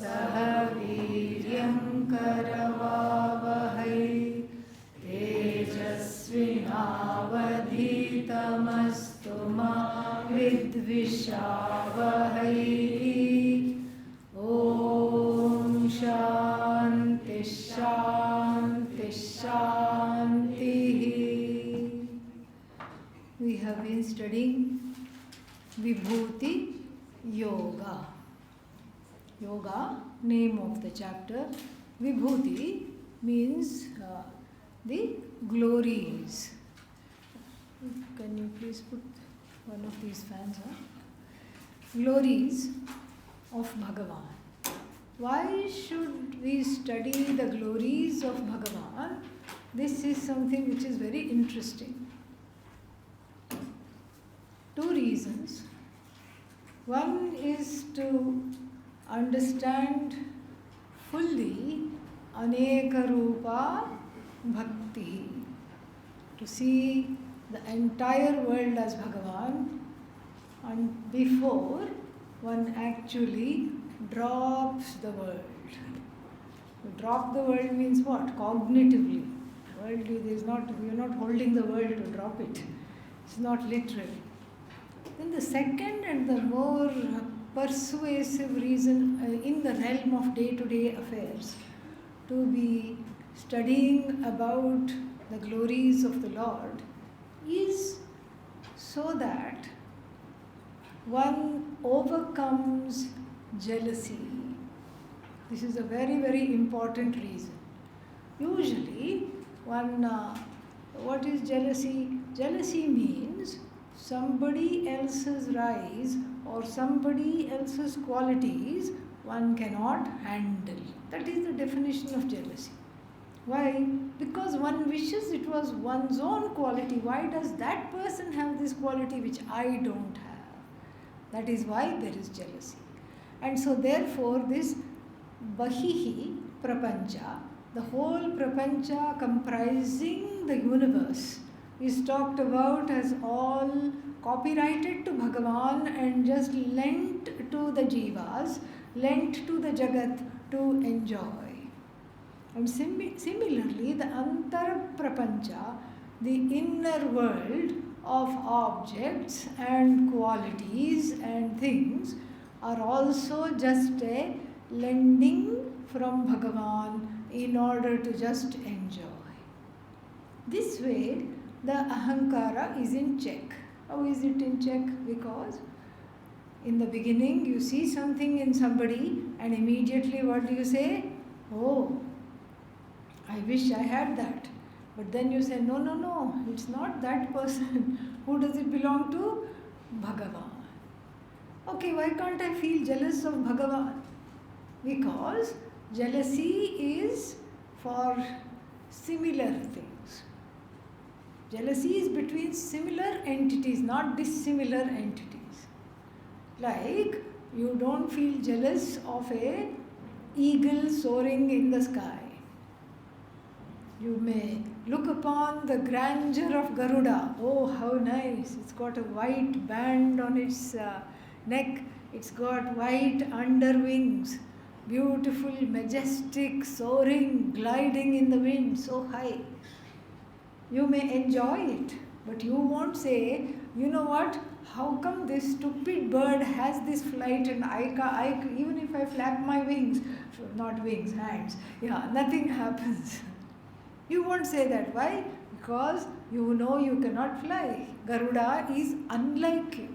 सह वीर्यं करवावहै तेजस्विनावधीतमस्तु मा विद्विषावहै। ॐ शान्ति शान्ति शान्तिः। We have been studying Vibhuti Yoga. Yoga, name of the chapter. Vibhuti means the glories. Can you please put one of these fans on? Glories of Bhagavan. Why should we study the glories of Bhagavan? This is something which is very interesting. Two reasons. One is to understand fully Aneka Rupa Bhakti, to see the entire world as Bhagavan, and before one actually drops the world. To drop the world means what? Cognitively. World is not, we are not holding the world to drop it. It's not literally. Then the second and the more persuasive reason in the realm of day-to-day affairs to be studying about the glories of the Lord is so that one overcomes jealousy. This is a very, very important reason. Usually what is jealousy? Jealousy means somebody else's rise or somebody else's qualities one cannot handle. That is the definition of jealousy. Why? Because one wishes it was one's own quality. Why does that person have this quality which I don't have? That is why there is jealousy. And so therefore this Bahihi Prapancha, the whole Prapancha comprising the universe, is talked about as all copyrighted to Bhagavan and just lent to the jivas, lent to the Jagat to enjoy. And similarly, the Antara Prapancha, the inner world of objects and qualities and things, are also just a lending from Bhagavan in order to just enjoy. This way, the ahankara is in check. How is it in check? Because in the beginning you see something in somebody and immediately what do you say? Oh, I wish I had that. But then you say, no, it's not that person. Who does it belong to? Bhagavan. Okay, why can't I feel jealous of Bhagavan? Because jealousy is for similar things. Jealousy is between similar entities, not dissimilar entities. Like, you don't feel jealous of a eagle soaring in the sky. You may look upon the grandeur of Garuda. Oh, how nice. It's got a white band on its neck. It's got white underwings. Beautiful, majestic, soaring, gliding in the wind, so high. You may enjoy it, but you won't say, you know what, how come this stupid bird has this flight and I even if I flap my wings, not wings, hands, nothing happens. You won't say that. Why? Because you know you cannot fly. Garuda is unlike you.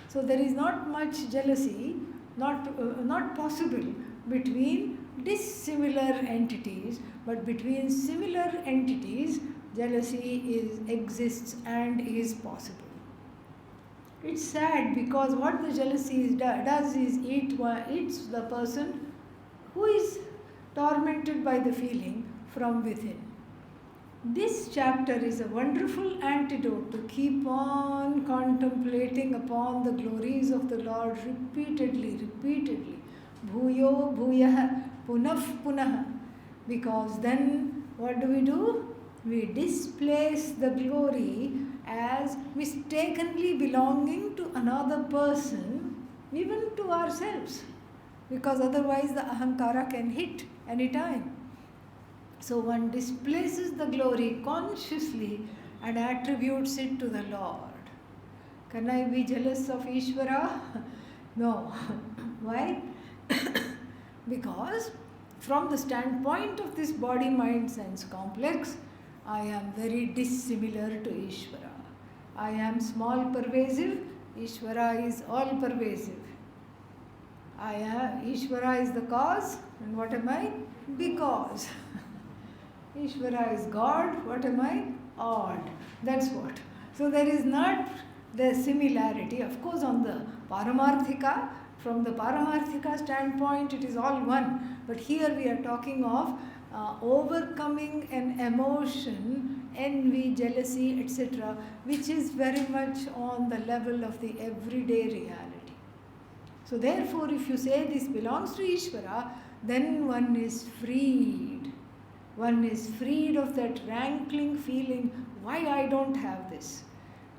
So there is not much jealousy, not possible between dissimilar entities, but between similar entities, jealousy exists and is possible. It's sad because what the jealousy does is eats the person who is tormented by the feeling from within. This chapter is a wonderful antidote to keep on contemplating upon the glories of the Lord repeatedly. Bhuyo bhuyah punah punah. Because then what do? We displace the glory as mistakenly belonging to another person, even to ourselves. because otherwise the ahankara can hit any time. So one displaces the glory consciously and attributes it to the Lord. Can I be jealous of Ishvara? No. Why? Because from the standpoint of this body, mind, sense complex, I am very dissimilar to Ishvara. I am small pervasive, Ishvara is all pervasive. Ishvara is the cause, and what am I? Because. Ishvara is God, what am I? Odd. That's what. So there is not the similarity. Of course, on the Paramarthika, from the Paramarthika standpoint, it is all one. But here we are talking of overcoming an emotion, envy, jealousy, etc., which is very much on the level of the everyday reality. So therefore, if you say this belongs to Ishvara, then one is freed. One is freed of that rankling feeling, why I don't have this.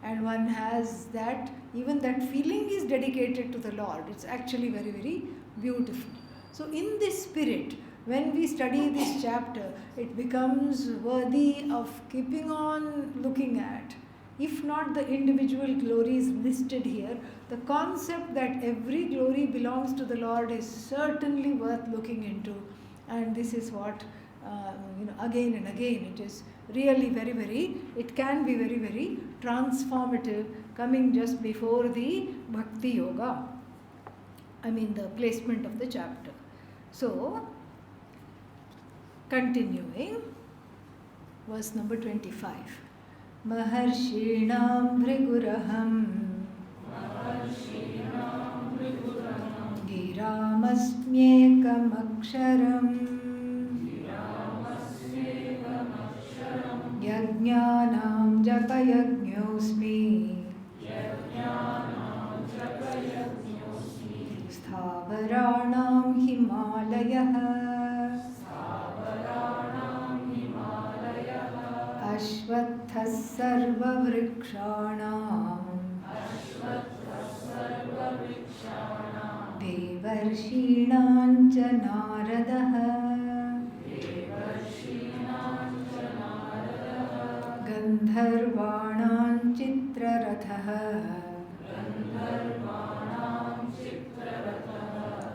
And one has that, even that feeling is dedicated to the Lord. It's actually very, very beautiful. So in this spirit, when we study this chapter, it becomes worthy of keeping on looking at. If not the individual glories listed here, the concept that every glory belongs to the Lord is certainly worth looking into. And this is what, again and again, it is really very, very, it can be very, very transformative, coming just before the Bhakti Yoga. The placement of the chapter. So, continuing, verse number 25. Maharshinam Bhriguraham Giramasmyekam aksharam Yajnanam japayajñosmi Sthavarāṇam Himalayah Ashvathas sarvavrikshanam Devarshīṇāṃ ca Nāradah Gandharvāṇāṃ Chitrarathah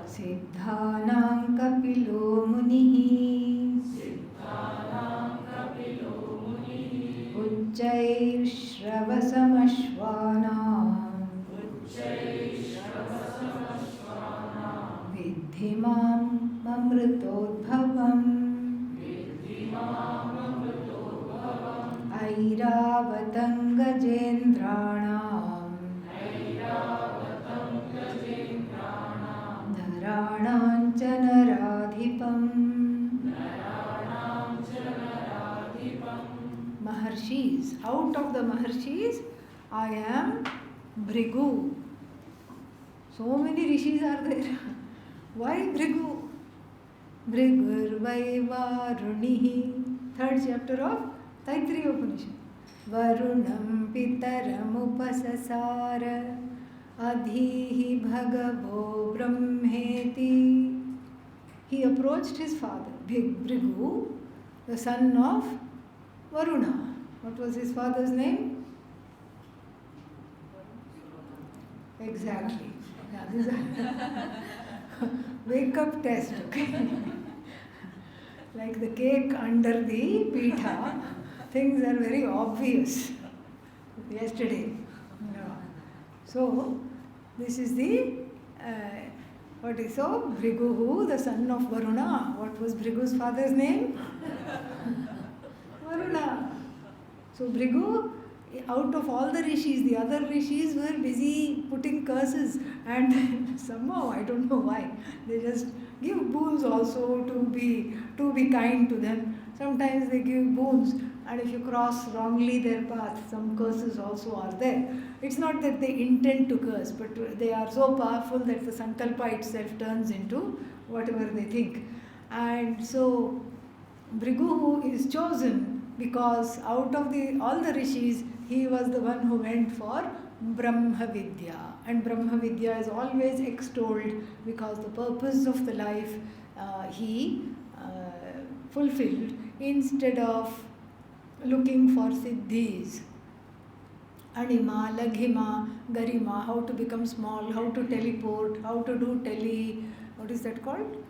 Siddhānaṃ Kapilo Munihi Ujjair Shravasamashvānaṃ Viddhimāṃ Amritodbhavam Airavatam Gajendraṇāṃ Narāṇāṃ ca Naradhipam. Maharshis, out of the Maharshis, I am Bhrigu. So many rishis are there. Why Bhrigu? Bhrigur Vaivarunihi. 3rd chapter of Taittiriya Upanishad. Varunam Pitaram Upasasara Adhihi Bhagavo Brahmeti. He approached his father, Bhrigu, the son of Varuna. What was his father's name? Exactly. Yeah, this is a wake up test, okay? Like the cake under the pitha, things are very obvious. Yesterday. So, this is the, Bhriguhu, the son of Varuna. What was Bhrigu's father's name? Varuna. So, Bhrigu, out of all the rishis, the other rishis were busy putting curses, and somehow, I don't know why, they just give boons also to be kind to them. Sometimes they give boons, and if you cross wrongly their path, some curses also are there. It's not that they intend to curse, but they are so powerful that the sankalpa itself turns into whatever they think. And so, Bhrigu is chosen because out of all the rishis, he was the one who went for Brahma Vidya. And Brahma Vidya is always extolled because the purpose of the life he fulfilled instead of looking for siddhis. Anima, Laghima, Garima, how to become small, how to teleport, how to do what is that called?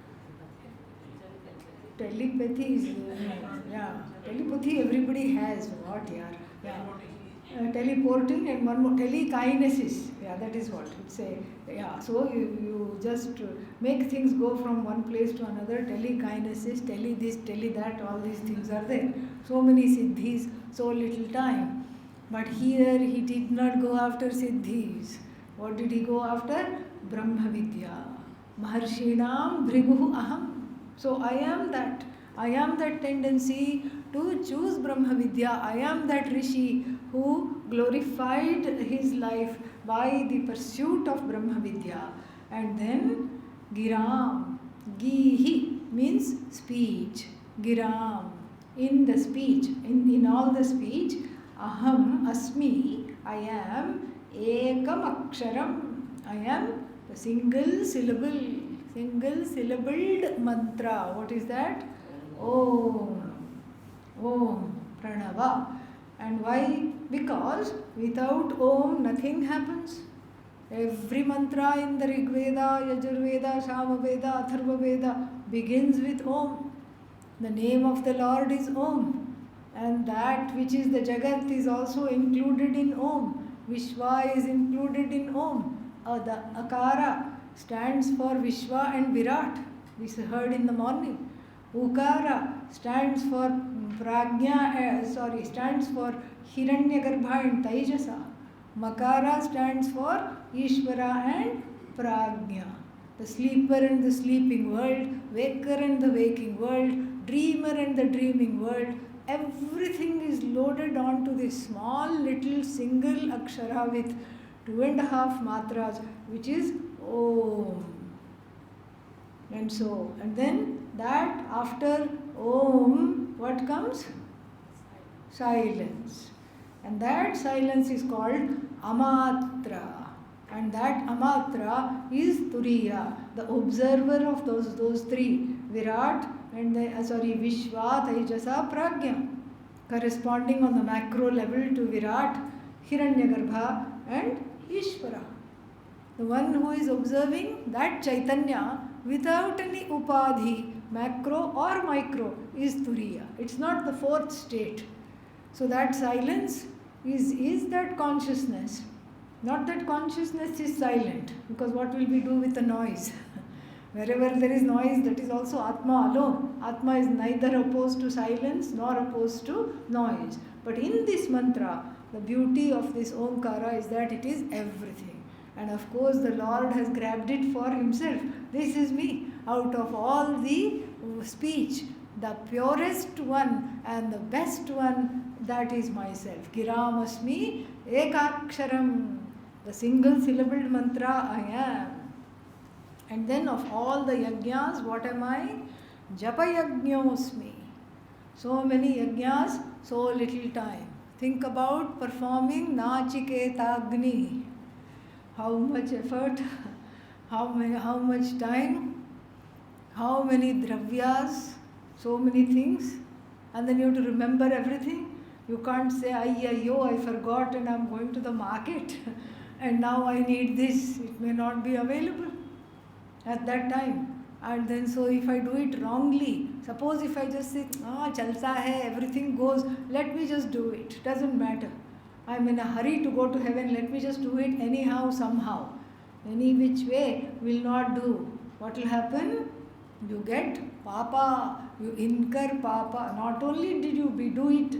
Telepathy is, telepathy everybody has, what, teleporting and one more, telekinesis, that is what it say. So you just make things go from one place to another, telekinesis, tele this, tele that, all these things are there. So many siddhis, so little time. But here he did not go after siddhis. What did he go after? Brahma Vidya. Maharshinam Bhriguhu Aham. So I am that tendency to choose Brahma Vidya. I am that Rishi who glorified his life by the pursuit of Brahma Vidya. And then Giram. Gihi means speech. Giram. In the speech, in all the speech, Aham Asmi, I am Ekam Aksharam. I am the single syllabled mantra. What is that? Om. Om. Pranava. And why? Because without Om nothing happens. Every mantra in the Rig Veda, Yajurveda, Samaveda, Atharva Veda begins with Om. The name of the Lord is Om. And that which is the Jagat is also included in Om. Vishwa is included in Om. The Akara stands for Vishwa and Virat. We heard in the morning. Ukara stands for stands for Hiranyagarbha and Taijasa. Makara stands for Ishvara and Prajna. The sleeper and the sleeping world, waker and the waking world, dreamer and the dreaming world. Everything is loaded onto this small little single akshara with 2.5 matras, which is Om. And then that after Om, what comes? Silence. And that silence is called Amatra. And that Amatra is Turiya, the observer of those three, Virat and Vishwa, Taijasa, Pragya, corresponding on the macro level to Virat, Hiranyagarbha and Ishvara. The one who is observing that Chaitanya without any upadhi, macro or micro, is Turiya. It's not the fourth state. So that silence is that consciousness. Not that consciousness is silent, because what will we do with the noise? Wherever there is noise, that is also Atma alone. Atma is neither opposed to silence nor opposed to noise. But in this mantra, the beauty of this Omkara is that it is everything. And of course, the Lord has grabbed it for himself. This is me. Out of all the speech, the purest one and the best one, that is myself. Giram Asmi Ekaksharam. The single syllabled mantra I am. And then of all the yajnas, what am I? Japa yajñosmi. So many yajnas, so little time. Think about performing Nachiketagni. How much effort, how much time, how many dravyas, so many things. And then you have to remember everything. You can't say, I forgot and I'm going to the market and now I need this. It may not be available at that time. And then so if I do it wrongly, suppose if I just say, chalta hai, everything goes, let me just do it. Doesn't matter. I'm in a hurry to go to heaven, let me just do it anyhow, somehow. Any which way will not do. What will happen? You get papa, you incur papa. Not only did you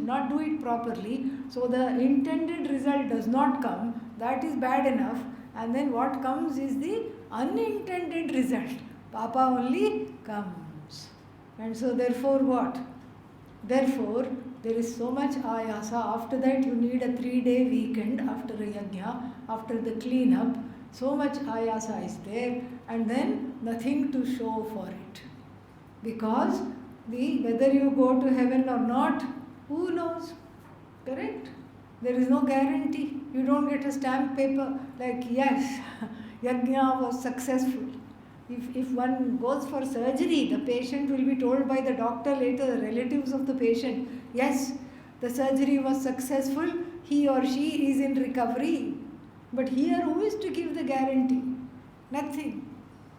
not do it properly, so the intended result does not come, that is bad enough. And then what comes is the unintended result. Papa only comes. And so therefore what? Therefore, there is so much ayasa. After that you need a 3-day weekend after a yajna, after the cleanup. So much ayasa is there, and then nothing to show for it. Because whether you go to heaven or not, who knows? Correct? There is no guarantee. You don't get a stamp paper like, yes, yajna was successful. If one goes for surgery, the patient will be told by the doctor later, the relatives of the patient, yes, the surgery was successful, he or she is in recovery. But here, who is to give the guarantee? Nothing.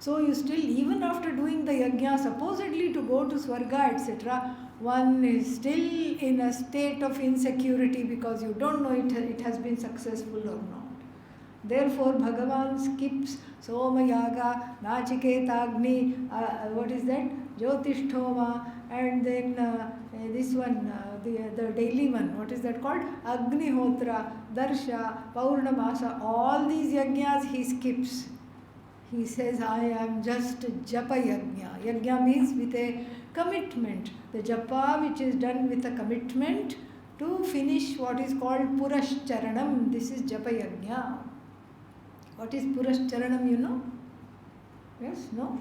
So you still, even after doing the yajna, supposedly to go to Swarga, etc., one is still in a state of insecurity because you don't know it has been successful or not. Therefore, Bhagavan skips Somayaga, Nachiketagni, what is that? Jyotishtoma, and then this one, the daily one, what is that called? Agnihotra, Darsha, Paurnamasa, all these yajnas he skips. He says, I am just japa yajna. Yajna means with a commitment. The japa which is done with a commitment to finish what is called Purashcharanam. This is japa yajna. What is Purashcharanam, you know? Yes? No?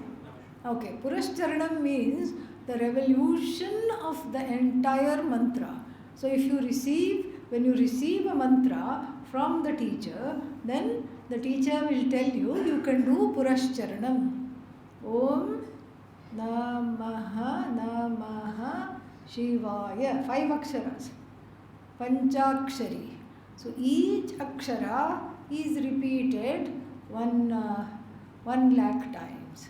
Okay. Purashcharanam means the revolution of the entire mantra. So if you receive, when you receive a mantra from the teacher, then the teacher will tell you, you can do Purashcharanam. Om Namaha Namaha Shivaya. 5 aksharas. Panchakshari. So each akshara is repeated 1 lakh times.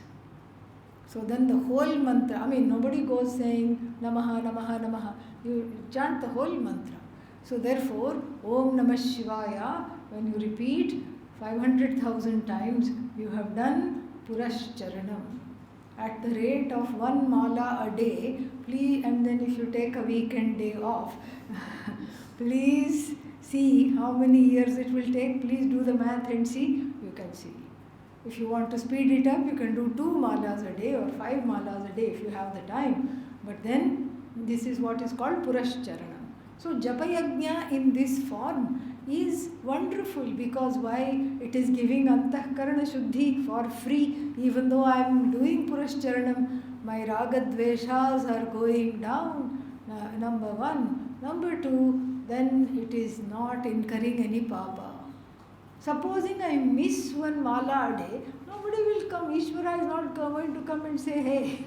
So then the whole mantra, nobody goes saying Namaha, Namaha, Namaha. You chant the whole mantra. So therefore, Om Namah Shivaya, when you repeat 500,000 times, you have done Purashcharanam. At the rate of 1 mala a day, please, and then if you take a weekend day off, please see how many years it will take. Please do the math and see. You can see. If you want to speed it up, you can do 2 malas a day or 5 malas a day if you have the time. But then, this is what is called Purashcharanam. So, Japa Yajna in this form is wonderful because why? It is giving Antahkarana Shuddhi for free. Even though I am doing Purashcharanam, my Ragadveshas are going down, number 1. Number 2, then it is not incurring any papa. Supposing I miss 1 mala a day, nobody will come. Ishvara is not going to come and say, hey,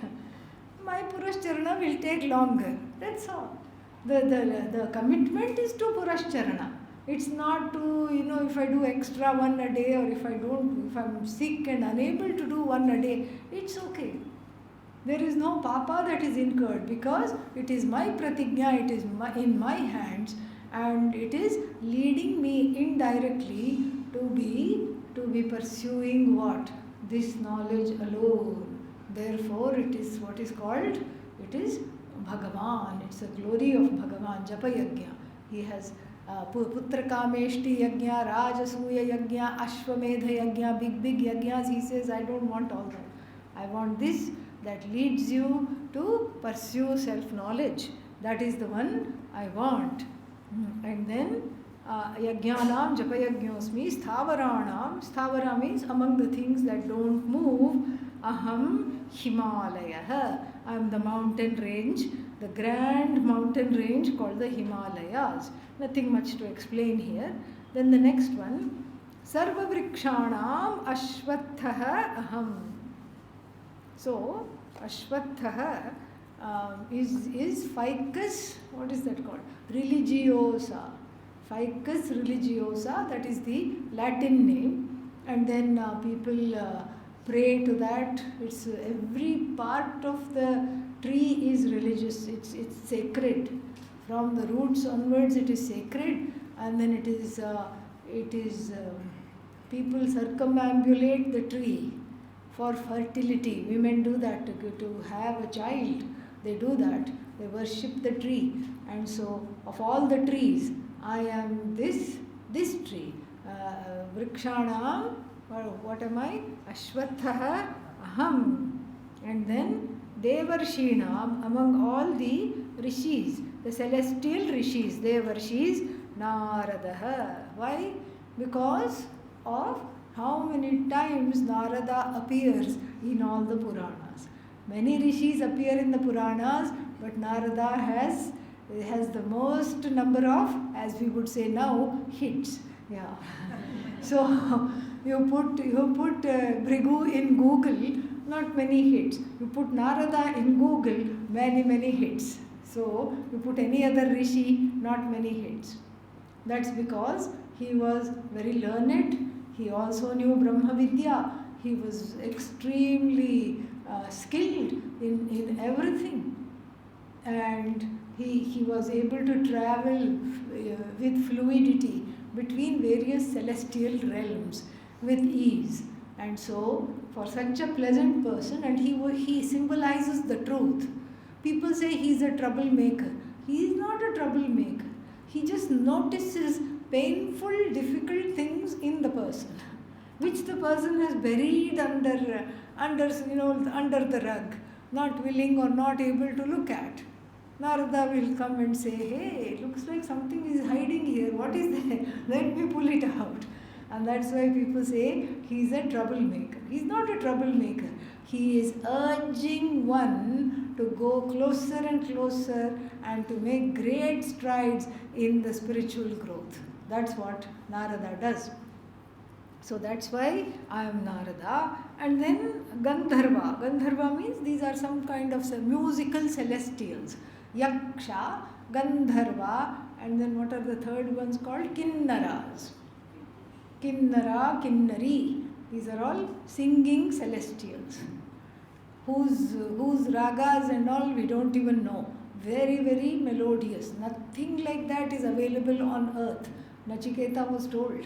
my Purashcharana will take longer. That's all. The commitment is to Purashcharana. It's not to, if I do extra 1 a day or if I'm sick and unable to do 1 a day, it's okay. There is no papa that is incurred because it is my pratigna, it is in my hands, and it is leading me indirectly to be pursuing what? This knowledge alone. Therefore, it is what is called, it is Bhagavan. It's a glory of Bhagavan, Japa Yajna. He has Putra Kameshti Yajna, Rajasuya Yajna, Ashwamedha Yajna, big yajnas. He says, I don't want all that. I want this that leads you to pursue self-knowledge. That is the one I want. And then Yajnanam Japa Yajñosmi Sthavaranam. Sthavara means among the things that don't move. Aham Himalaya. I am the mountain range, the grand mountain range called the Himalayas. Nothing much to explain here. Then the next one, Sarva Vrikshanam Ashvathaha Aham. So, Ashvathaha is Ficus, what is that called? Religiosa. Ficus religiosa, that is the Latin name. And then people pray to that. It's every part of the tree is religious. It's sacred. From the roots onwards, it is sacred, and then it is people circumambulate the tree for fertility. Women do that to have a child. They do that. They worship the tree, and so of all the trees, I am this tree. Vrikshanam. What am I? Ashvathaha Aham. And then Devarshinam, among all the rishis, the celestial rishis, Devarshis, Naradaha. Why? Because of how many times Narada appears in all the Puranas. Many rishis appear in the Puranas, but Narada has It has the most number of, as we would say now, hits. Yeah. So you put Bhrigu in Google, not many hits. You put Narada in Google, many hits. So you put any other rishi, not many hits. That's because he was very learned. He also knew Brahma Vidya. He was extremely skilled in everything. And he was able to travel with fluidity between various celestial realms with ease. And so, for such a pleasant person, and he symbolizes the truth. People say he's a troublemaker. He is not a troublemaker. He just notices painful, difficult things in the person, which the person has buried under the rug, not willing or not able to look at. Narada will come and say, hey, it looks like something is hiding here. What is there? Let me pull it out. And that's why people say he's a troublemaker. He's not a troublemaker. He is urging one to go closer and closer and to make great strides in the spiritual growth. That's what Narada does. So that's why I am Narada. And then Gandharva. Gandharva means these are some kind of musical celestials. Yaksha, Gandharva, and then what are the third ones called? Kinnaras. Kinnara, Kinnari. These are all singing celestials. Whose ragas and all we don't even know. Very melodious. Nothing like that is available on earth. Nachiketa was told,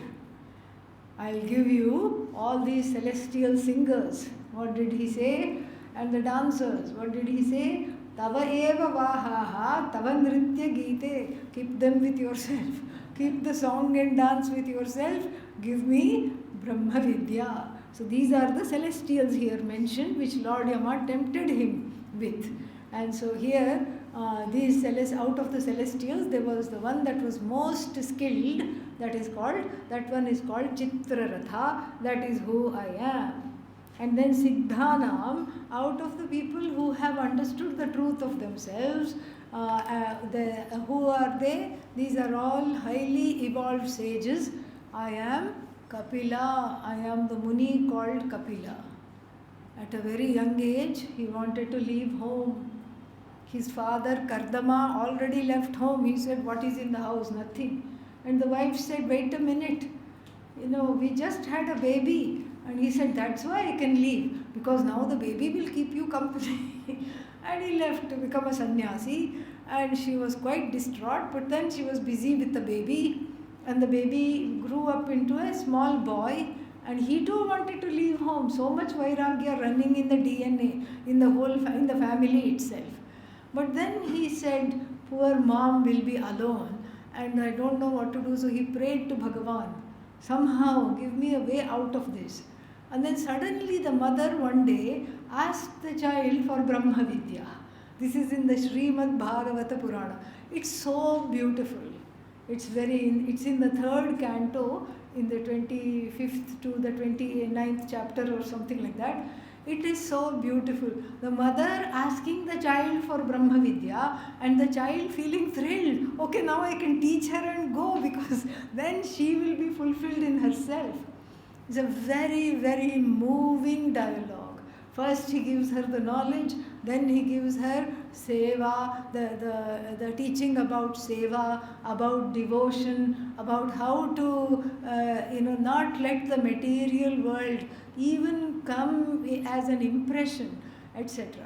I'll give you all these celestial singers. What did he say? And the dancers. What did he say? Tava eva vahaha, tava nritya gite. Keep them with yourself. Keep the song and dance with yourself. Give me Brahma Vidya. So these are the celestials here mentioned, which Lord Yama tempted him with. And so here, out of the celestials, there was the one that was most skilled. That one is called Chitraratha. That is who I am. And then Siddhanam, out of the people who have understood the truth of themselves, who are they? These are all highly evolved sages. I am Kapila. I am the Muni called Kapila. At a very young age, he wanted to leave home. His father, Kardama, already left home. He said, what is in the house? Nothing. And the wife said, wait a minute. We just had a baby. And he said, that's why I can leave. Because now the baby will keep you company. And he left to become a sannyasi. And she was quite distraught. But then she was busy with the baby. And the baby grew up into a small boy. And he too wanted to leave home. So much vairagya running in the DNA, in the family itself. But then he said, poor mom will be alone. And I don't know what to do. So he prayed to Bhagavan. Somehow give me a way out of this. And then suddenly the mother one day asked the child for Brahma Vidya. This is in the Srimad Bhagavata Purana. It's so beautiful. It's in the third canto, in the 25th to the 29th chapter or something like that. It is so beautiful. The mother asking the child for Brahma Vidya and the child feeling thrilled. Okay, now I can teach her and go, because then she will be fulfilled in herself. It's a very moving dialogue. First he gives her the knowledge, then he gives her seva, the teaching about seva, about devotion, about how to not let the material world even come as an impression, etc.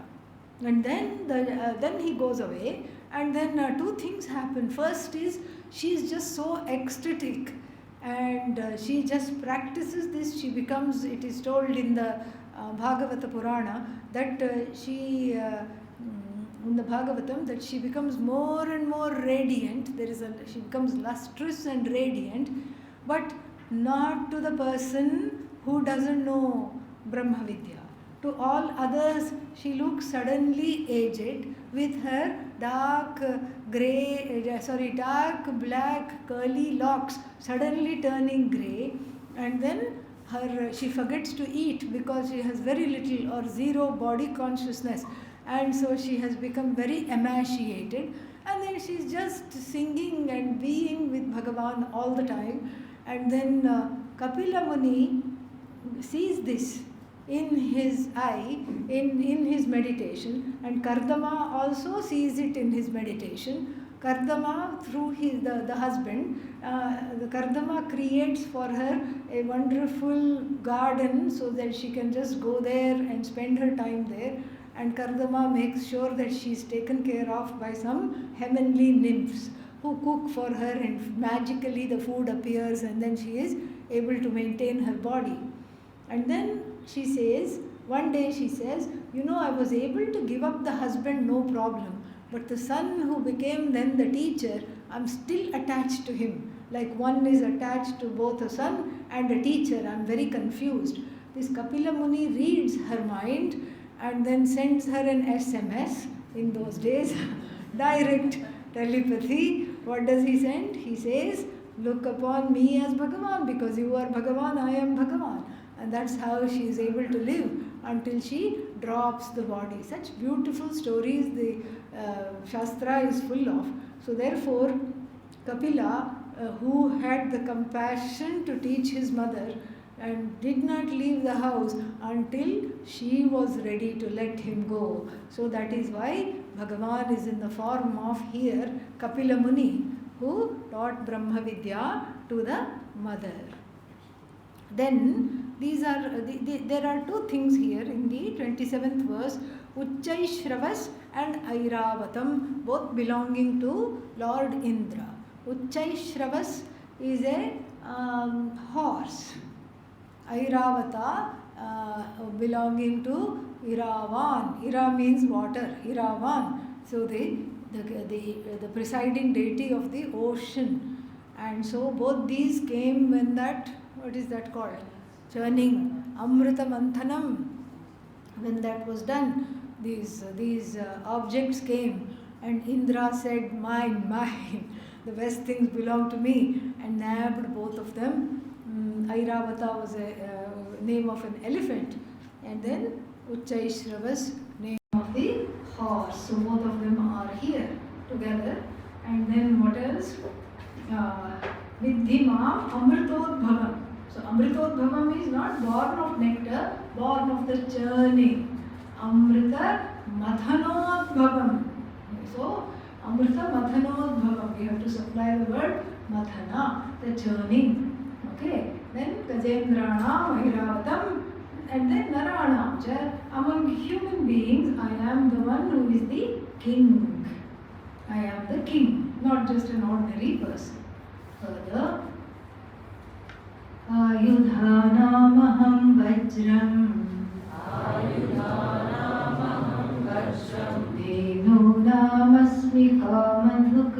And then he goes away, and then two things happen. First is she is just so ecstatic, and she just practices this. She becomes, it is told in the Bhagavata Purana that in the Bhagavatam, that she becomes more and more radiant. She becomes lustrous and radiant, but not to the person who doesn't know Brahma Vidya. To all others, she looks suddenly aged with her dark black curly locks suddenly turning grey, and then she forgets to eat because she has very little or zero body consciousness, and so she has become very emaciated. And then she's just singing and being with Bhagavan all the time. And then Kapila Muni sees this in his eye, in his meditation, and Kardama also sees it in his meditation. Kardama, through the husband, the Kardama creates for her a wonderful garden so that she can just go there and spend her time there. And Kardama makes sure that she is taken care of by some heavenly nymphs who cook for her, and magically the food appears, and then she is able to maintain her body. And then she says, one day she says, I was able to give up the husband, no problem. But the son who became then the teacher, I'm still attached to him. Like one is attached to both a son and a teacher. I'm very confused. This Kapila Muni reads her mind and then sends her an SMS in those days, direct telepathy. What does he send? He says, look upon me as Bhagavan, because you are Bhagavan, I am Bhagavan. And that's how she is able to live until she drops the body. Such beautiful stories the Shastra is full of. So therefore, Kapila, who had the compassion to teach his mother and did not leave the house until she was ready to let him go. So that is why Bhagavan is in the form of here Kapila Muni, who taught Brahma Vidya to the mother. Then there are two things here in the 27th verse, Uchchaishravas and Airavatam, both belonging to Lord Indra. Uchchaishravas is a horse. Airavata belonging to Iravan. Ira means water, Iravan. So the presiding deity of the ocean. And so both these came when that, what is that called? Churning, Amrita Manthanam. When that was done, these objects came, and Indra said, mine, mine, the best things belong to me, and nabbed both of them. Airavata was a name of an elephant, and then Uchchaishravas, name of the horse. So both of them are here together. And then what else? Vidhimam Amritodbhavam. So Amritodbhavam is not born of nectar, born of the churning. Amrita Mathanodbhavam. So Amrita Mathanodbhavam. We have to supply the word Mathana, the churning. Okay. Then Gajendranam, Airavatam, and then Naranam. Among human beings, I am the one who is the king. I am the king, not just an ordinary person. Further, Ayudhanamaham Vajram, Venunamasmi Kamadhuk,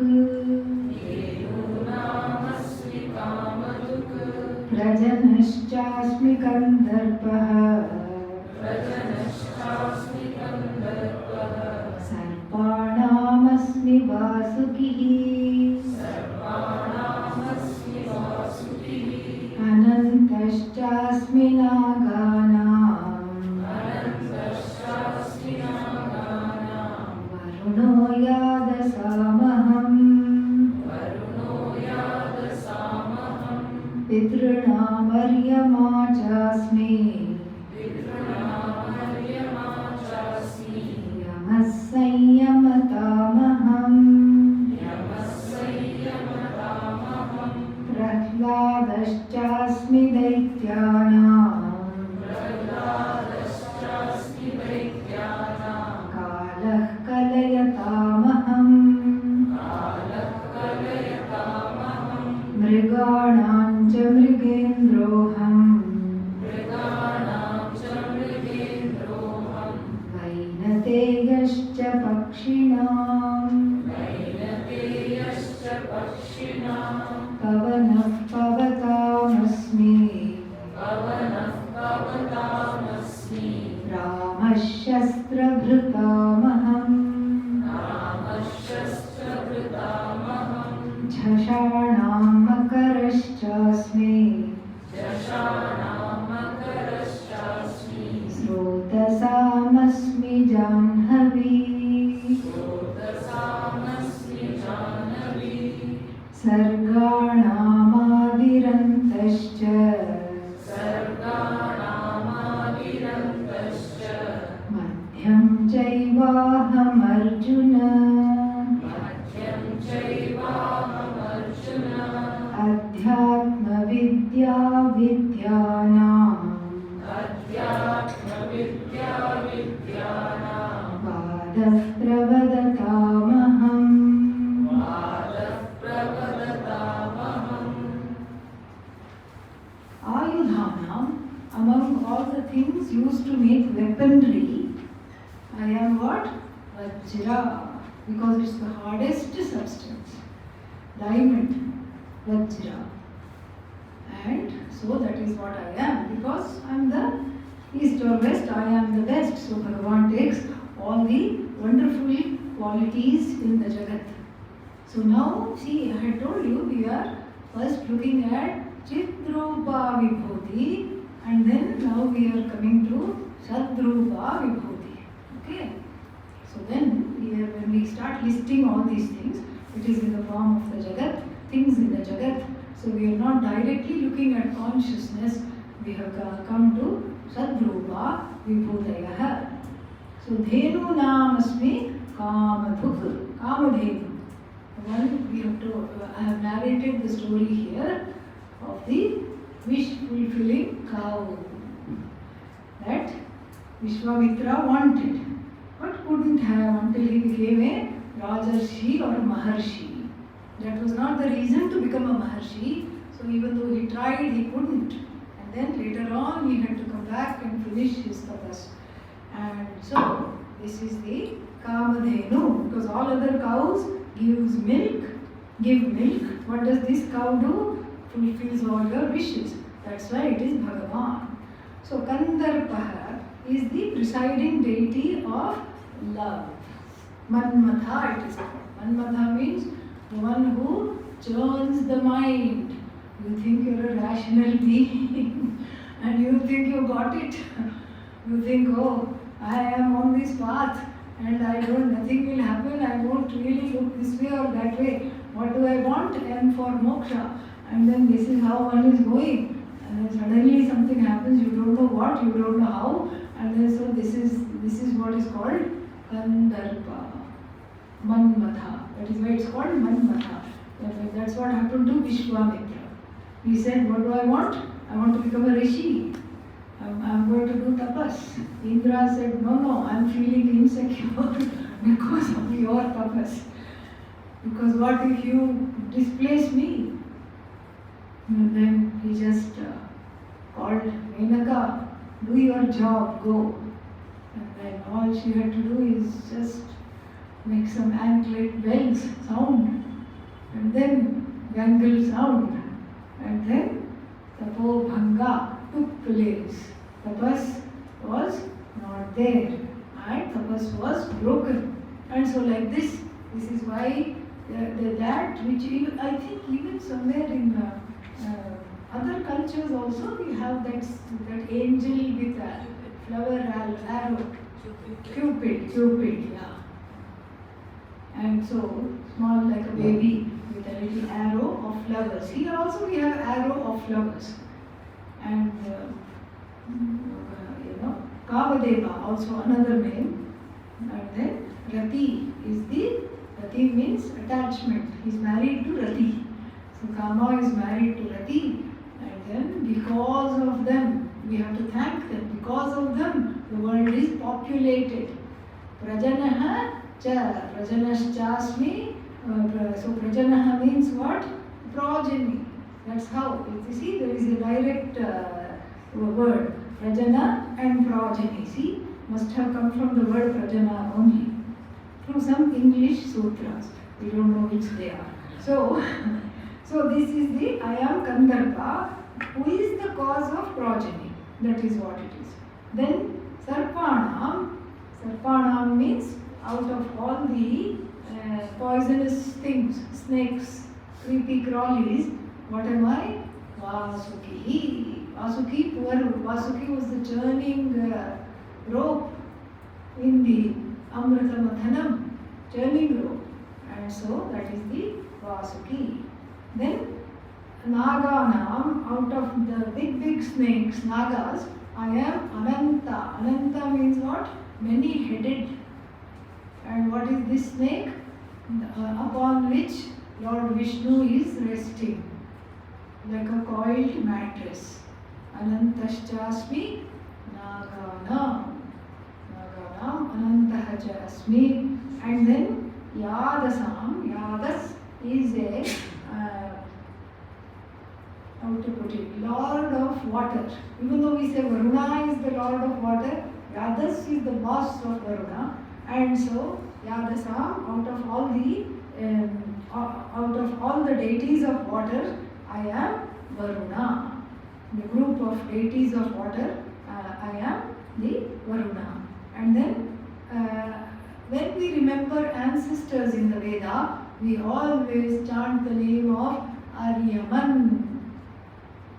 Prajanashchasmi Gandharvah, Sarpanamasmi Vasukihi, Anantaschasmi Naganam, Varuno Yadasamaham, Pitrunam Aryamachasmi, Yamasayamatamaham, Prahladaschasmi Daityanam, Kalah Kalayatamaham, Mriganancha Mrigendroham, Vainateyascha Pakshinam, Pavanah Pavatamasmi, Ramashastra Bhrutamaham, Jhashanam Makaraschasmi, Srotasamasmi Janhavi, चैवाहमर्जुन अध्यात्मविद्या विद्यानां वादः प्रवदतामहम्. Ayudhanam, among all the things used to make weaponry, I am what? Vajra, because it's the hardest substance. Diamond, Vajra. And so that is what I am, because I am the east or west, I am the best. So Bhagavan takes all the wonderful qualities in the Jagat. So now, see, I had told you we are first looking at Chitrupa Vibhuti, and then now we are coming to Sadrupa Vibhuti. Okay? So then, when we start listing all these things, it is in the form of the Jagat, things in the Jagat. So we are not directly looking at consciousness, we have come to Sadrupa Vibhutayaha. So Dhenu Namasmi Kamadhuk, Kamadhenu. One we have to, I have narrated the story here of the wish-fulfilling cow that Vishwamitra wanted, but couldn't have until he became a Rajarshi or Maharshi. That was not the reason to become a Maharshi, so even though he tried, he couldn't. And then later on, he had to come back and finish his tapas. And so, this is the Kamadhenu, because all other cows give milk. What does this cow do? Fulfills all your wishes. That's why it is Bhagavan. So Kandarpaha is the presiding deity of love. Manmatha it is called. Manmatha means the one who churns the mind. You think you're a rational being and you think you got it. You think, oh, I am on this path and nothing will happen. I won't really look this way or that way. What do I want? M for moksha. And then this is how one is going. And then suddenly something happens, you don't know what, you don't know how. And then so this is what is called Kandarpa. Manmatha. That is why it's called Manmatha. That's what happened to Vishwamitra. He said, what do I want? I want to become a rishi. I'm going to do tapas. Indra said, no, I'm feeling insecure because of your tapas. Because what if you displace me? And then he just called Menaka, do your job, go. And then all she had to do is just make some anklet bells sound, and then bangle sound, and then Tapo Bhanga took place. Tapas was not there, and tapas was broken. And so like this is why that which I think even somewhere in other cultures also we have that angel with a flower arrow. Cupid, yeah. And so small like a baby with a little arrow of flowers. Here also we have arrow of flowers. And Kavadeva also another name. And then Rati means attachment. He is married to Rati. So Kama is married to Rati. And then because of them, we have to thank them. Because of them, the world is populated. Prajanaha cha, Prajanaschasmi. So Prajanaha means what? Progeny. That's how. You see, there is a direct word. Prajana and progeny. See, must have come from the word Prajana only. From some English sutras. We don't know which they are. So this is the I am Kandarpa, who is the cause of progeny. That is what it is. Then Sarpanam means out of all the poisonous things, snakes, creepy crawlies, what am I? Vasuki. Vasuki was the churning rope in the Amrita Mathanam, churning rope. And so that is the Vasuki. Then Naganam, out of the big snakes, Nagas, I am Ananta. Ananta means what? Many-headed. what is this snake? Upon which Lord Vishnu is resting, like a coiled mattress. Anantaschasmi Naganam. Naganam Anantaha cha asmi. And then Yadasam. Yadas is a how to put it, Lord of water. Even though we say Varuna is the Lord of water, Yadas is the boss of Varuna, and so Yadasam, out of all the deities of water, I am Varuna. The group of deities of water, I am the Varuna. And then when we remember ancestors in the Veda, we always chant the name of Aryaman.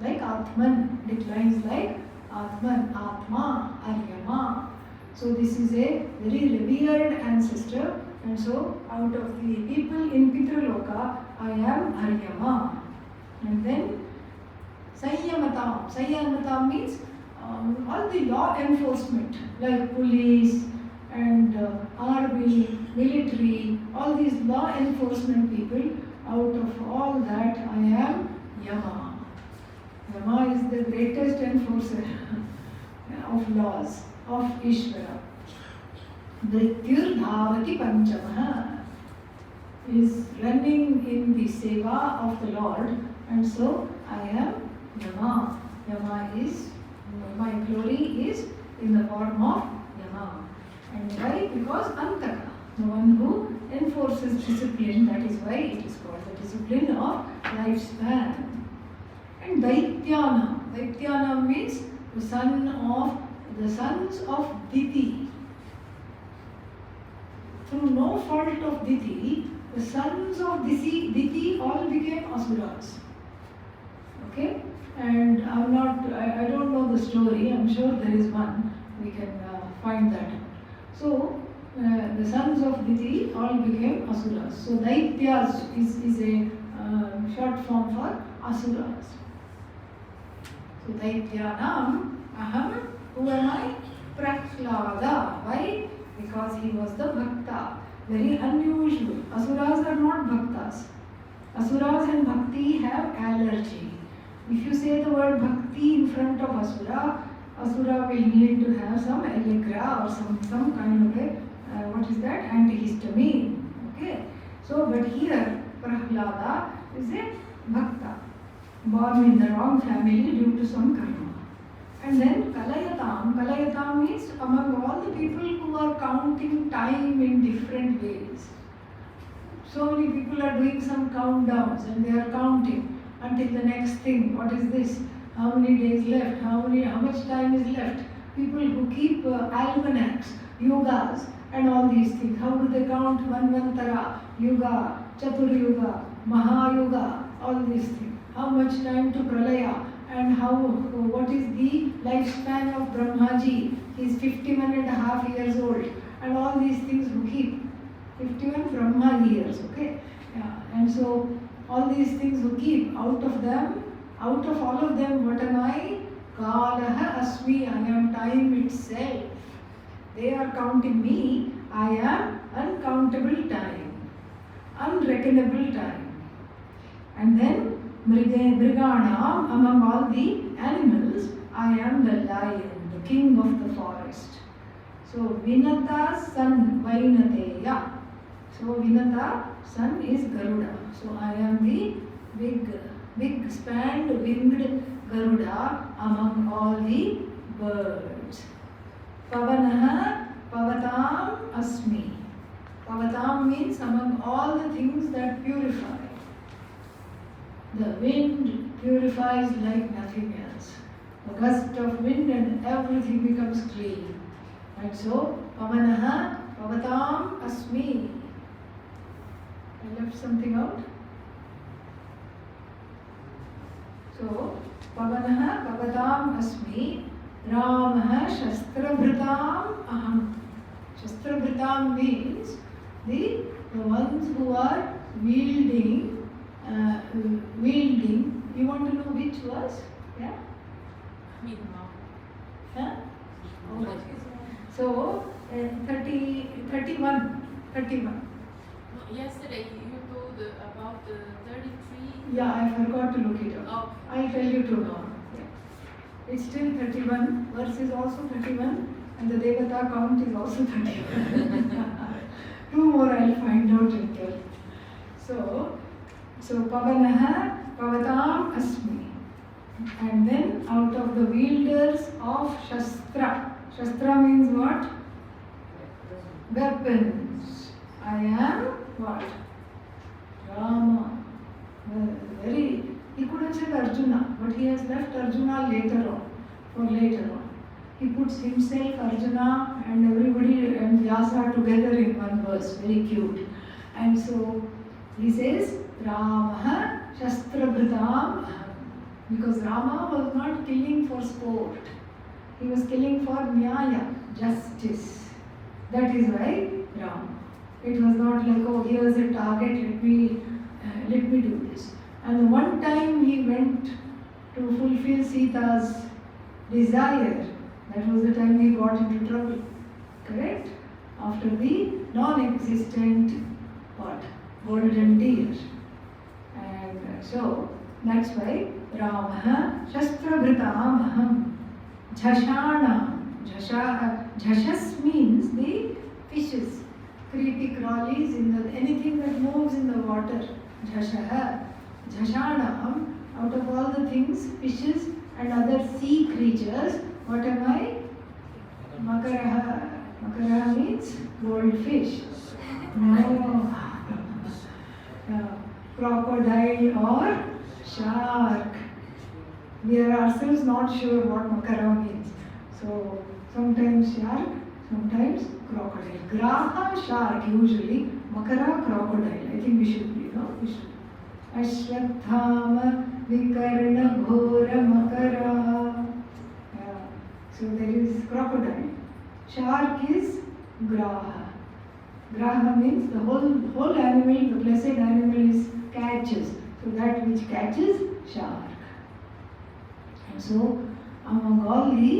Like Atman, declines like Atman, Atma, Aryama. So this is a very revered ancestor, and so out of the people in Pitraloka, I am Aryama. And then Sanyamatam. Sanyamatam means all the law enforcement, like police and army, military, all these law enforcement people. Out of all that, I am Yama. Yama is the greatest enforcer of laws of Ishvara. Mrityur Dhavati Panchamaha is running in the seva of the Lord, and so I am Yama. Yama is, my glory is in the form of Yama. And why? Because Antaka, the one who enforces discipline, that is why it is called the discipline of lifespan. And Daityanam. Daityanam means the sons of Diti. Through no fault of Diti, the sons of Diti all became asuras. Okay? And I don't know the story, I'm sure there is one, we can find that. So, the sons of Diti all became asuras. So, Daityas is a short form for asuras. So, Daityanam, Aham, who am I? Prahlada. Why? Because he was the Bhakta. Very unusual. Asuras are not Bhaktas. Asuras and Bhakti have allergy. If you say the word Bhakti in front of Asura, Asura will need to have some Allegra or some kind of a, what is that? Antihistamine. Okay. So, but here, Prahlada is a Bhakta, born in the wrong family due to some karma. And then Kalayatam means among all the people who are counting time in different ways. So many people are doing some countdowns and they are counting until the next thing. What is this? How many days left? How much time is left? People who keep almanacs, yogas and all these things. How do they count? Manvantara, Yuga, Chatur Yuga, Mahayuga, all these things. How much time to Pralaya, and what is the lifespan of Brahmaji? He is 51.5 years old, and all these things who keep 51 Brahma years, okay? Yeah. And so all these things who keep, out of all of them, what am I? Kalaha Asmi, I am time itself. They are counting me, I am uncountable time, unreckonable time. And then Mriganam, among all the animals, I am the lion, the king of the forest. So Vinata's son, Vainateya. So Vinata, son is Garuda. So I am the big spanned winged Garuda among all the birds. Pavanaha, Pavatam Asmi. Pavatam means among all the things that purify. The wind purifies like nothing else. A gust of wind and everything becomes clean. And so, Pavanaha, Pavatam Asmi. I left something out. So, Pavanaha, Pavatam Asmi. Ramaha, Shastrabhritam Aham. Shastrabhritam means the ones who are wielding. You want to know which was? Yeah? Huh? Okay. So, 31 31. Yesterday you told about 33. Yeah, I forgot to look it up. Oh. I'll tell you tomorrow. Yeah. It's still 31, verse is also 31, and the Devata count is also 31. Two more I'll find out later. So Pavanaha Pavatam Asmi. And then out of the wielders of Shastra. Shastra means what? Weapons. I am what? Rama. He could have said Arjuna, but he has left Arjuna later on, for later on. He puts himself, Arjuna, and everybody and Vyasa together in one verse, very cute. And so he says, Rama Shastrabhritam, because Rama was not killing for sport. He was killing for Nyaya, justice. That is why Rama. It was not like, oh, here's a target, let me do this. And the one time he went to fulfill Sita's desire, that was the time he got into trouble. Correct? After the non-existent what? Golden deer. And so that's why Rama Shastrabhritam Aham Jhashana. Jhashas means the fishes, creepy crawlies, anything that moves in the water. Jhashaha. Jhashana, out of all the things, fishes and other sea creatures, what am I? Makaraha. Makaraha means goldfish. No. Crocodile or shark. We are ourselves not sure what makara means. So sometimes shark, sometimes crocodile. Graha shark usually, makara crocodile. I think we should be, no? We should. Ashwathama Vikarna Ghora Makara. So there is crocodile. Shark is Graha. Graha means the whole animal, the blessed animal is catches. So that which catches, shark. And so among all the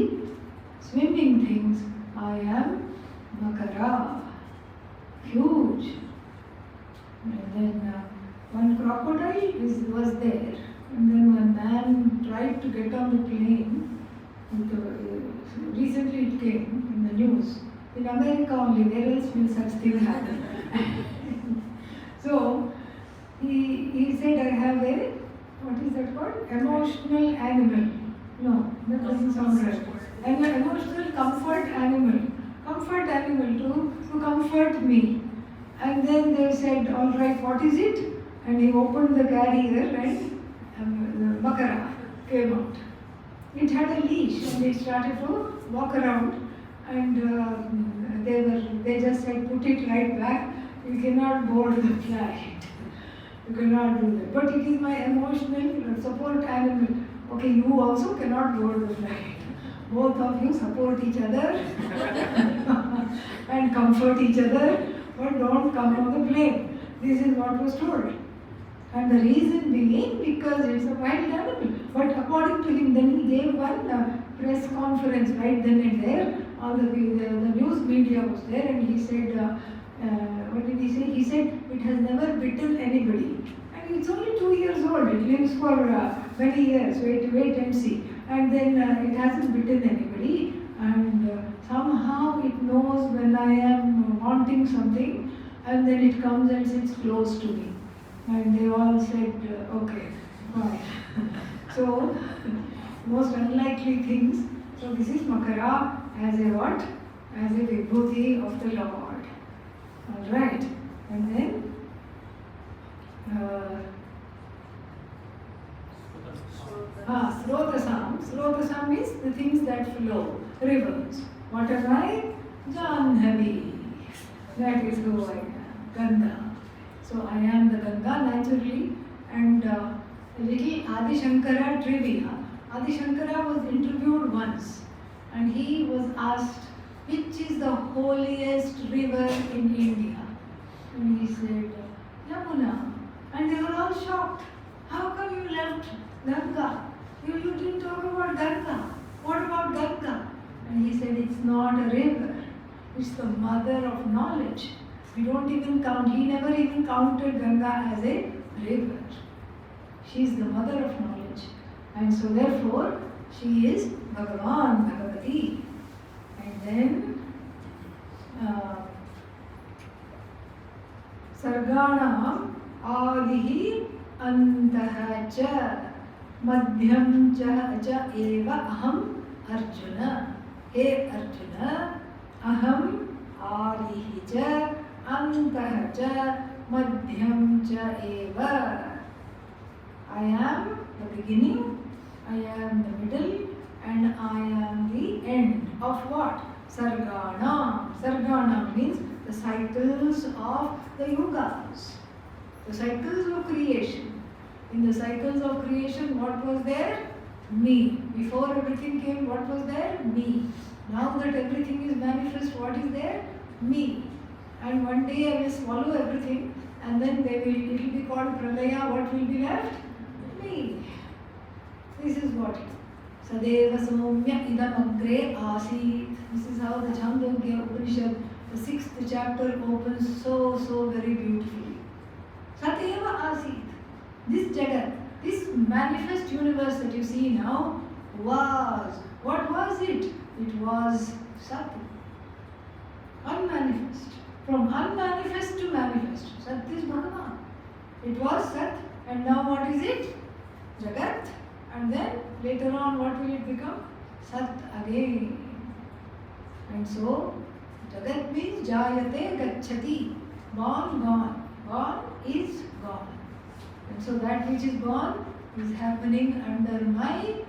swimming things, I am Makara. Huge. And then one crocodile was there, and then one man tried to get on the plane. Recently it came in the news. In America only, where else will such things happen? So he said, I have a, what is that called? Emotional animal. No, that doesn't sound right. An emotional comfort animal. Comfort animal to comfort me. And then they said, all right, what is it? And he opened the carrier and the makara came out. It had a leash and they started to walk around, and they just said, put it right back. You cannot board the flight. You cannot do that. But it is my emotional support animal. Okay, you also cannot board the flight. Both of you support each other and comfort each other, but don't come on the plane. This is what was told. And the reason being, because it's a wild animal. But according to him, then he gave one press conference right then and there. All the news media was there, and he said, what did he say? He said, it has never bitten anybody. And it's only 2 years old. It lives for many years. Wait and see. And then it hasn't bitten anybody. And somehow it knows when I am wanting something, and then it comes and sits close to me. And they all said, okay, fine. So, most unlikely things. So this is Makara as a what? As a vibhuti of the Lord. Alright. And then, Srotasam. Srotasam means the things that flow. Rivers. What am I? Janhavi. That is who I am. Ganga. So I am the Ganga naturally, and a little Adi Shankara trivia. Adi Shankara was interviewed once, and he was asked, which is the holiest river in India? And he said, Yamuna. And they were all shocked. How come you left Ganga? You didn't talk about Ganga. What about Ganga? And he said, it's not a river. It's the mother of knowledge. We don't even count, he never even counted Ganga as a river. She is the mother of knowledge. And so therefore, she is Bhagavan, Bhagavati. And then, Sarganam Adihi Antaha Cha Madhyam Cha Eva Aham Arjuna. Hey Arjuna, Aham Adihi Cha Antaha Cha Madhyam Cha Eva. I am the beginning, I am the middle, and I am the end of what? Sargana. Sargana means the cycles of the yugas, the cycles of creation. In the cycles of creation, what was there? Me. Before everything came, what was there? Me. Now that everything is manifest, what is there? Me. And one day I will swallow everything, and then it will be called pralaya. What will be left? Me. This is what Sadeva Somya Idam Agre Asit. This is how the Chandogya Upanishad, the 6th chapter, opens so very beautifully. Sadeva Asit. This Jagat, this manifest universe that you see now was. What was it? It was Sat. Unmanifest. From unmanifest to manifest. Sat is Bhagavan. It was Sat, and now what is it? Jagat. And then later on, what will it become? Sat again. And so, Jagat means Jayate Gacchati. Born, gone. Gone is gone. And so that which is gone is happening under my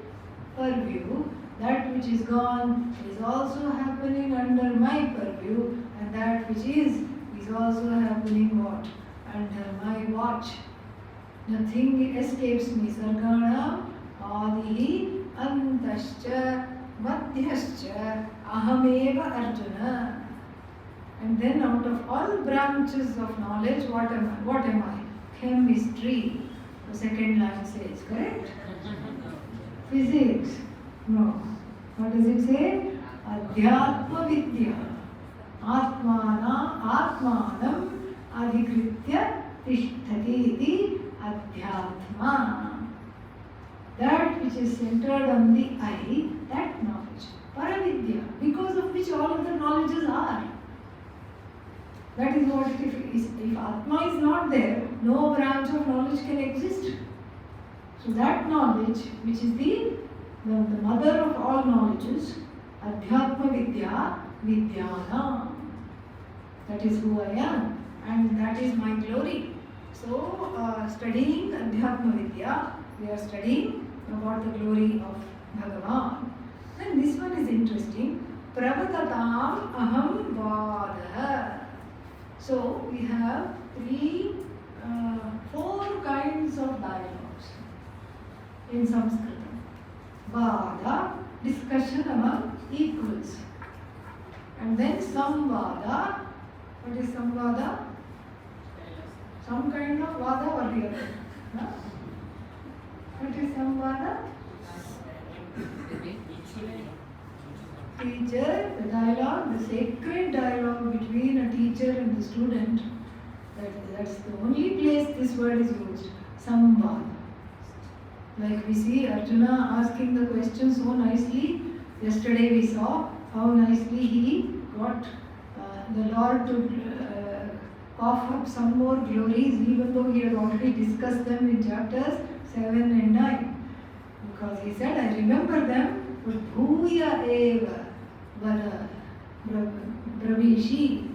purview. That which is gone is also happening under my purview. And that which is also happening what? Under my watch. Nothing escapes me. Sargana Adihi Antascha Madhyascha Ahameva Arjuna. And then out of all branches of knowledge, what am I? Chemistry. The second line says, correct? Physics. No. What does it say? Adhyatma Vidya. Atmanam Adhikritya Tishtati iti Adhyatma. That which is centered on the I, that knowledge. Paravidya, because of which all other knowledges are. That is what it is. If Atma is not there, no branch of knowledge can exist. So that knowledge, which is the mother of all knowledges, Adhyatma Vidya, Vidyana. That is who I am, and that is my glory. So, studying Adhyatma Vidya, we are studying about the glory of Bhagavan. Then this one is interesting. Pravatatam Aham Vadaha. So, we have four kinds of dialogues in Sanskrit. Vada, discussion among equals. And then Samvada. What is Samvada? Some kind of Vada or the other. Huh? What is Samvada? Teacher, the dialogue, the sacred dialogue between a teacher and the student. That's the only place this word is used. Samvada. Like we see Arjuna asking the question so nicely. Yesterday we saw how nicely he got the Lord to cough up some more glories, even though he had already discussed them in chapters 7 and 9. Because he said, I remember them, but bhuya eva vada bravishi.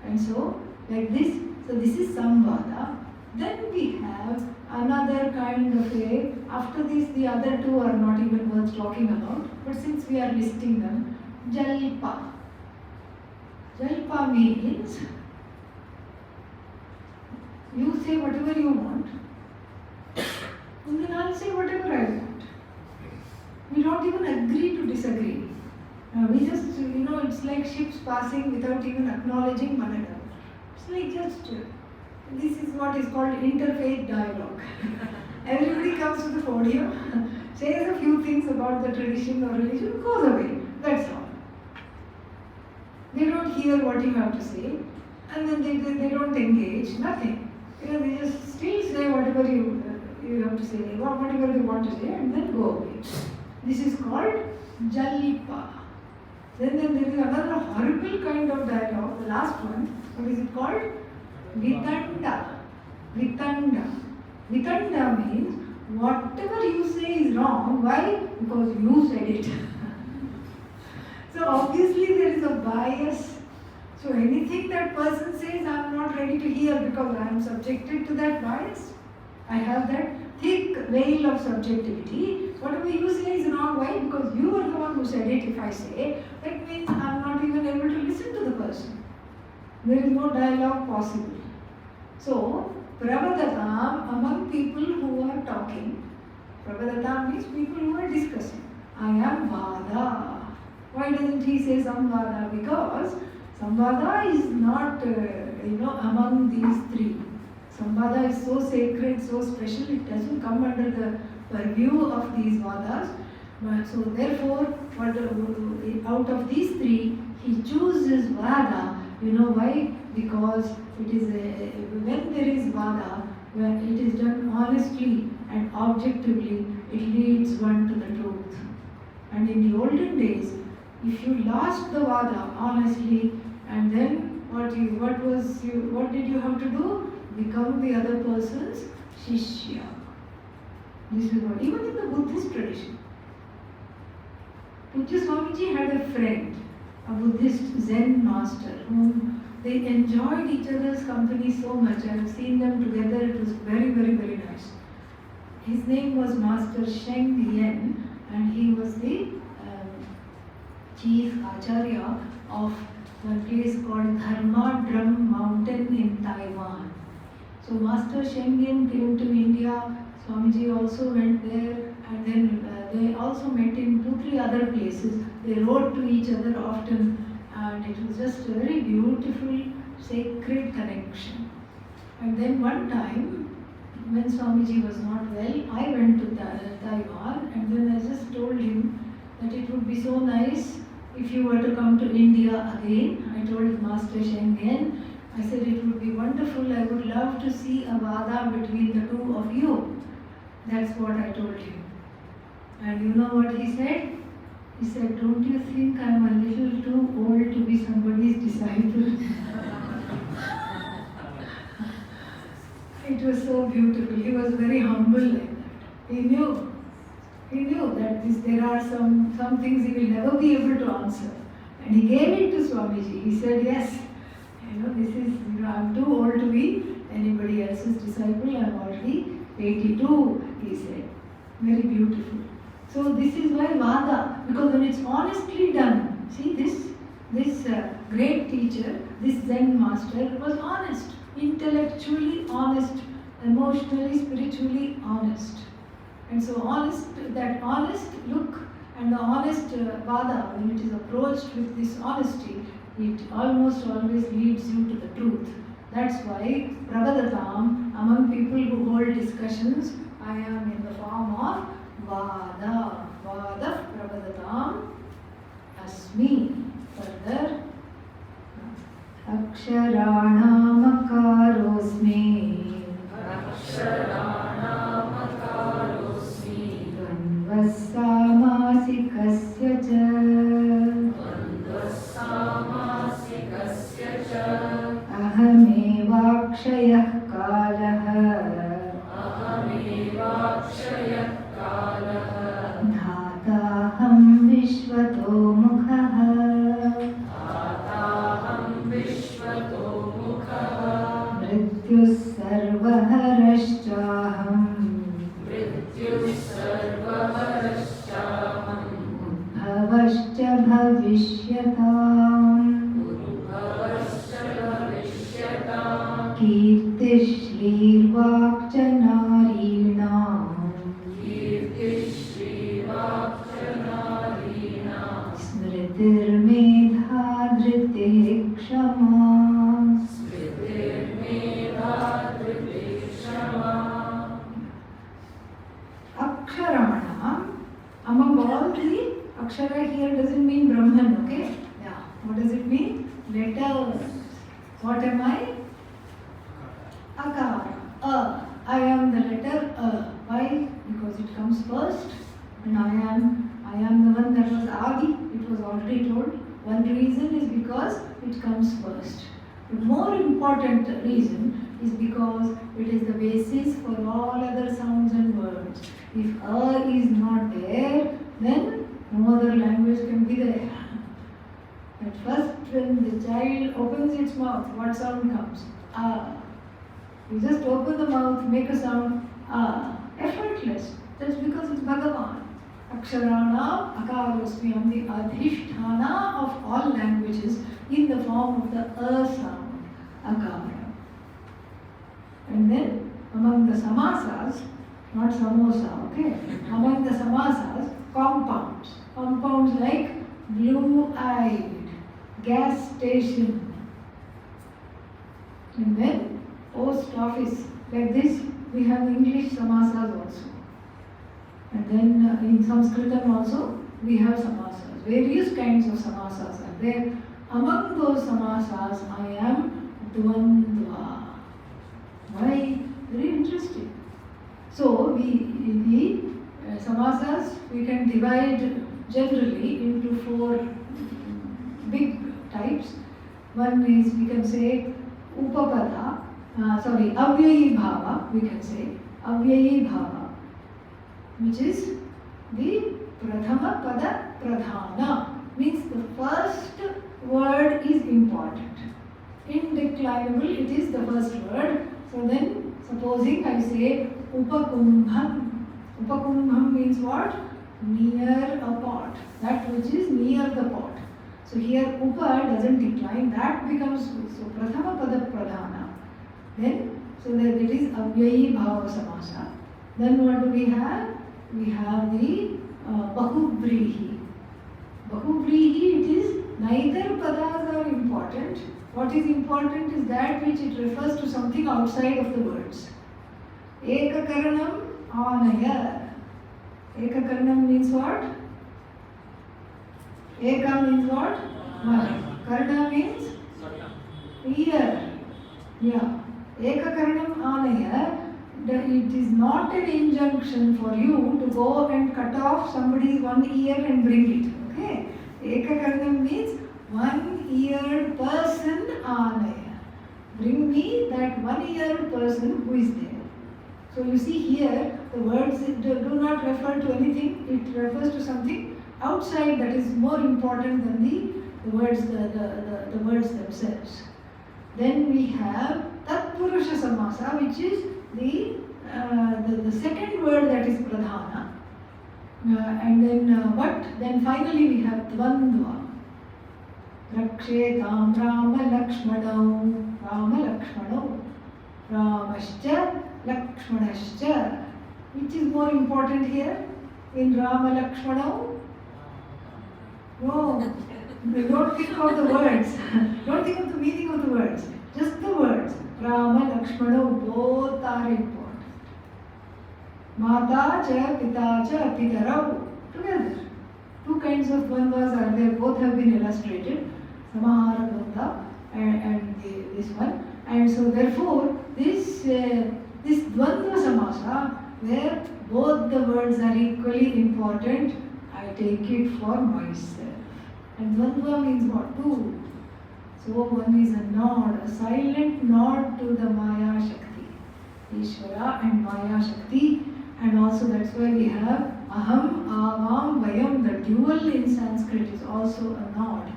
And so, like this, so this is samvada. Then we have another kind of a, after this the other two are not even worth talking about, but since we are listing them, jalpa. Jalpa means you say whatever you want, and then I'll say whatever I want. We don't even agree to disagree. We just, it's like ships passing without even acknowledging one another. It's like just, this is what is called interfaith dialogue. Everybody comes to the podium, says a few things about the tradition or religion, goes away. That's all. They don't hear what you have to say, and then they don't engage, nothing. They just still say whatever you have to say, whatever they want to say, and then go away. This is called jalpa. Then there is another horrible kind of dialogue, the last one. What is it called? Vitanda. Vitanda. Vitanda means whatever you say is wrong. Why? Because you said it. So obviously there is a bias. So anything that person says, I am not ready to hear because I am subjected to that bias. I have that thick veil of subjectivity. Whatever you say is wrong. Why? Because you are the one who said it. If I say, that means I am not even able to listen to the person. There is no dialogue possible. So, pravadatam among people who are talking. Pravadatam means people who are discussing. I am vada. Why doesn't he say samvada? Because samvada is not, among these three. Samvada is so sacred, so special, it doesn't come under the purview of these vadas. So therefore, out of these three, he chooses vada. You know why? Because it is when there is vada, when it is done honestly and objectively, it leads one to the truth. And in the olden days, if you lost the vada honestly, and then what did you have to do? Become the other person's shishya. This is what, even in the Buddhist tradition. Pujya Swamiji had a friend, a Buddhist Zen master, whom they enjoyed each other's company so much. I have seen them together, it was very, very, very nice. His name was Master Sheng Yen, and he was the chief acharya of one place called Dharma Drum Mountain in Taiwan. So Master Sheng Yen came to India, Swamiji also went there, and then they also met in 2-3 other places. They wrote to each other often, and it was just a very beautiful, sacred connection. And then one time, when Swamiji was not well, I went to Taiwan, and then I just told him that it would be so nice if you were to come to India again. I told Master Sheng Yen, I said it would be wonderful, I would love to see a vada between the two of you. That's what I told him. And you know what he said? He said, don't you think I am a little too old to be somebody's disciple? It was so beautiful. He was very humble like that. He knew that there are some things he will never be able to answer. And he gave it to Swamiji. He said, yes, I'm too old to be anybody else's disciple. I'm already 82, he said. Very beautiful. So this is why Vada, because when it's honestly done, see this great teacher, this Zen master was honest, intellectually honest, emotionally, spiritually honest. And so that honest look and the honest Vada, when it is approached with this honesty, it almost always leads you to the truth. That's why Pravadatam, among people who hold discussions, I am in the form of Vada. Vada Pravadatam Asmi. Further, Aksharanamakarosmi. Aksharanamakarosmi. Dvandvassamasikasya cha. Dvandvassamasikasya cha. Ahamevakshayah kalah. Ahamevakshayah kalah. Dhataham vishvato mukhah. Dhataham vishvato mukhah. Mrityus sarvaharashchaham. Mrityus sarvaharashchaham. Udbhavascha bhavishyatam. Udbhavascha bhavishyatam. Kirtishrirvakcha narinam. Kirtishrirvakcha narinam. Smritirmedha dhrite kshama. Smritirmedha dhrite kshama. Aksharana, among all three, Akshara here doesn't mean Brahman, okay? Yeah. What does it mean? Letters. What am I? Akara. I am the letter A. Why? Because it comes first, and I am the one that was Adi. It was already told. One reason is because it comes first. The more important reason is because it is the basis for all other sounds and words. If A is not there, then no other language can be there. At first, when the child opens its mouth, what sound comes? Ah. You just open the mouth, make a sound, ah, effortless. That's because it's Bhagavan. Aksharana, Akarosmi, the Adhisthana of all languages in the form of the A sound, Akara. And then among the samasas, not samosa, okay? Among the samasas, compounds. Compounds like blue-eyed, gas station. And then post office. Like this, we have English samasas also. And then in Sanskritam also, we have samasas. Various kinds of samasas are there. Among those samasas, I am dvandva. Why? Very interesting. So, the samasas, we can divide generally into four big types. One is, we can say, upapada, avyayi bhava, we can say, avyayi bhava, which is the prathama pada pradhana, means the first word is important. Indeclinable, it is the first word. So then, supposing I say upakumbham. Upakumbham means what? Near a pot. That which is near the pot. So here upa doesn't decline, that becomes, so prathama pada pradhana. Then, so that it is avyayi bhava samasa. Then what do we have? We have the bahubrihi. Bahubrihi, it is neither padas are important. What is important is that which it refers to something outside of the words. Ekakaranam anaya. Ekakaranam means what? Eka means what? One. Karna means? Ear. Yeah. Ekakaranam anaya. It is not an injunction for you to go and cut off somebody's one ear and bring it. Okay? Ekakaranam means one-eared person anaya. Bring me that one-eared person who is there. So you see here, the words do not refer to anything. It refers to something outside that is more important than the words, the words themselves. Then we have Tatpurusha Samasa, which is the second word that is Pradhana. And then what? Then finally we have Dvandva. Rakshetam Rama Lakshmanau. Rama Lakshmanau. Ramascha Lakshmanascha. Which is more important here? In Rama Lakshmanau? No. Don't think of the words. Don't think of the meaning of the words. Just the words. Rama Lakshmanau, both are important. Mata cha pita cha pitarau. Together. Two kinds of dvandvas are there. Both have been illustrated. Samahara dvandva and this one. And so therefore, this dvandva samasa, where both the words are equally important, I take it for myself. And dvandva means what? Two. So one is a nod, a silent nod to the Maya Shakti. Ishvara and Maya Shakti. And also that's why we have Aham, Avam, Vayam. The dual in Sanskrit is also a nod.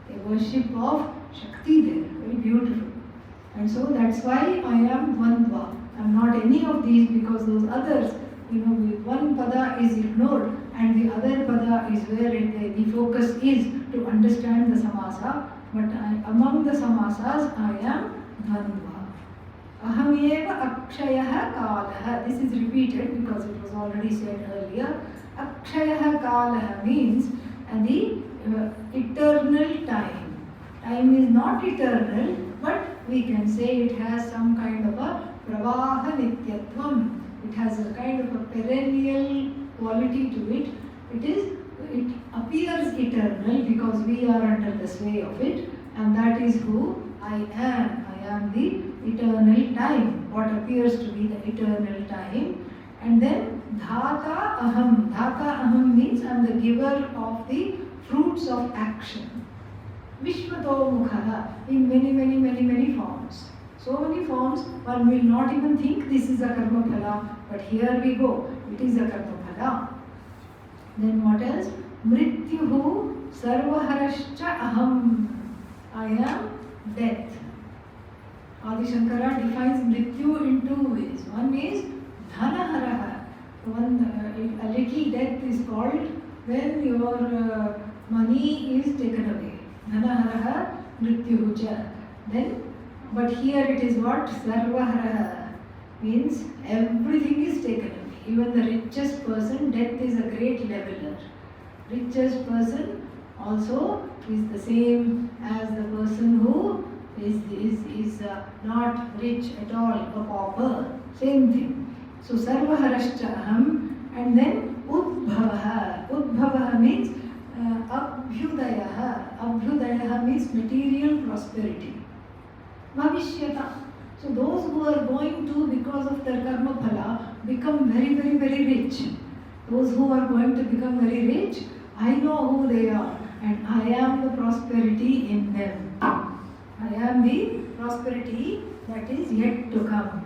A worship of Shakti there. Very beautiful. And so that's why I am Dvandva. I am not any of these because those others, one pada is ignored and the other pada is where the focus is to understand the samasa. But among the samasas, I am Dvandva. Ahameva akshayaha kalaha. This is repeated because it was already said earlier. Akshayaha kalaha means the eternal time. Time is not eternal, but we can say it has some kind of a pravaha nityatvam. It has a kind of a perennial quality to it. It appears eternal because we are under the sway of it, and that is who I am the eternal time, what appears to be the eternal time. And then dhata aham. Dhata aham means I am the giver of the fruits of action. Vishwato mukha, in many forms. So many forms, one will not even think this is a karma phala, but here we go, it is a karma phala. Then what else? Mrityuhu sarvaharascha aham. I am death. Adi Shankara defines mrityu in two ways. One is dhanaharaha. A little death is called when your money is taken away. Dhanaharaha mrityuhu cha. Then, but here it is what? Sarvaharaha. Means everything is taken away. Even the richest person, death is a great leveler. Richest person also is the same as the person who is not rich at all, a pauper. Same thing. So sarvaharascha aham, and then udbhavaha. Udbhavaha means abhyudayaha. Abhyudayaha means material prosperity. Bhavishyata. So those who are going to, because of their karma phala, become very rich. Those who are going to become very rich, I know who they are, and I am the prosperity in them. I am the prosperity that is yet to come.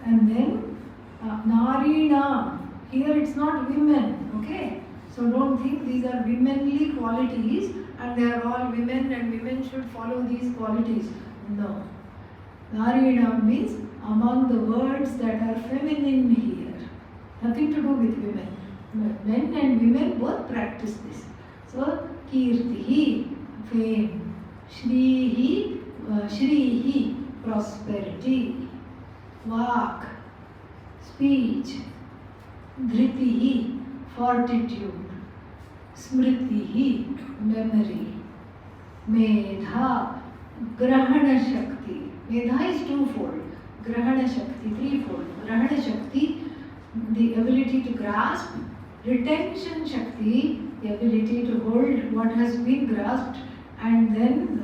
And then narina. Here it's not women, okay? So don't think these are womanly qualities and they are all women and women should follow these qualities. No. Narina means among the words that are feminine here. Nothing to do with women. Men and women both practice this. So, kirtihi, fame. Shrihi, prosperity. Vak, speech. Dhritihi, fortitude. Smritihi, memory. Medha, grahana shakti. Medha is twofold. Grahana shakti, threefold. Grahana shakti, the ability to grasp. Retention shakti, the ability to hold what has been grasped, and then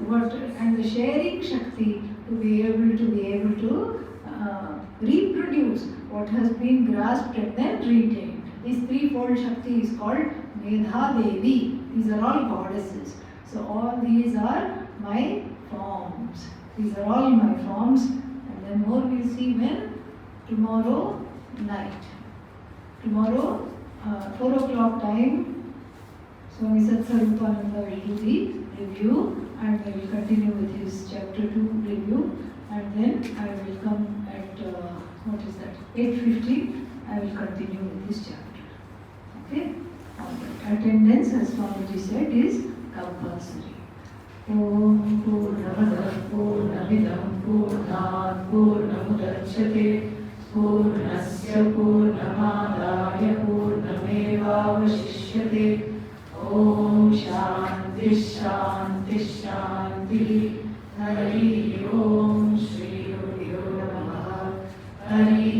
the sharing shakti, to be able to reproduce what has been grasped and then retained. This threefold shakti is called Medha Devi. These are all goddesses. So all these are my forms. These are all my forms, and then more we'll see when? Tomorrow night. Tomorrow 4 o'clock time, Swami Satsvarupananda will do the review and I will continue with his chapter 2 review, and then I will come at 8:50. I will continue with this chapter. Okay? Alright. Attendance, as Swamiji said, is compulsory. Om Purnamadah Purnamidam Purnat Purnamudachyate Purnasya Purnamadaya Purnamevavashishyate. Om Shanti Shanti Shanti. Hari Om Shri Guru Namaha. Hari